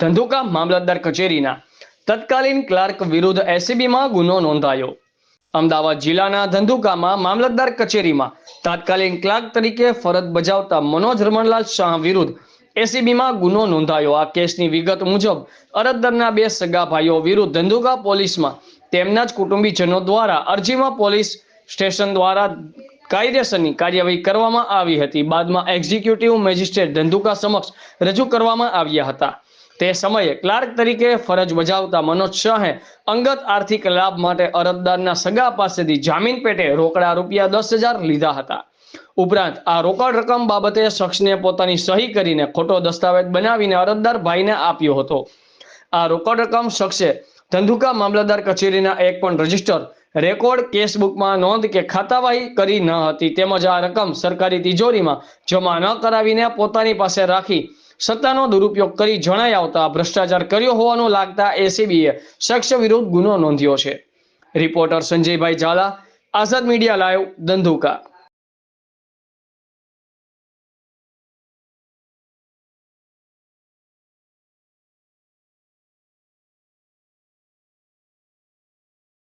ધંધુકા મામલતદાર કચેરીના તત્કાલીન ક્લાર્ક વિરુદ્ધ એસીબીમાં ગુનો નોંધાયો। અમદાવાદ જિલ્લાના ધંધુકામાં મામલતદાર કચેરીમાં તાત્કાલિક ક્લાર્ક તરીકે ફરજ બજાવતા મનોજ રમણલાલ શાહ વિરુદ્ધ એસીબીમાં ગુનો નોંધાયો। આ કેસની વિગત મુજબ અરજદારના બે સગા ભાઈઓ વિરુદ્ધ ધંધુકા પોલીસમાં તેમના જ કુટુંબીજનો દ્વારા અરજીમાં પોલીસ સ્ટેશન દ્વારા કાયદેસરની કાર્યવાહી કરવામાં આવી હતી। બાદમાં એક્ઝિક્યુટિવ મેજિસ્ટ્રેટ ધંધુકા સમક્ષ રજૂ કરવામાં આવ્યા હતા। તે સમયે ક્લાર્ક તરીકે ફરજ બજાવતા મનોજ શાહે અંગત આર્થિક લાભ માટે અરજદારના સગા પાસેથી જામીન પેટે રોકડા ₹10,000 લીધા હતા। ઉપરાંત આ રોકડ રકમ બાબતે શખ્સને પોતાની સહી કરીને ખોટો દસ્તાવેજ બનાવીને અરજદાર ભાઈને આપ્યો હતો। આ રોકડ રકમ શખ્સે ધંધુકા મામલતદાર કચેરીના એક પણ રજિસ્ટર રેકોર્ડ કેસબુકમાં નોંધ કે ખાતાવાહી કરી ન હતી। તેમજ આ રકમ સરકારી તિજોરીમાં જમા ન કરાવીને પોતાની પાસે રાખી સત્તાનો દુરુપયોગ કરી જણાઈ આવતા ભ્રષ્ટાચાર કર્યો હોવાનું લાગતા એસીબીએ શખ્સ વિરુદ્ધ ગુનો નોંધ્યો છે। રિપોર્ટર સંજયભાઈ ઝાલા, આઝાદ મીડિયા લાઈવ, ધંધુકા।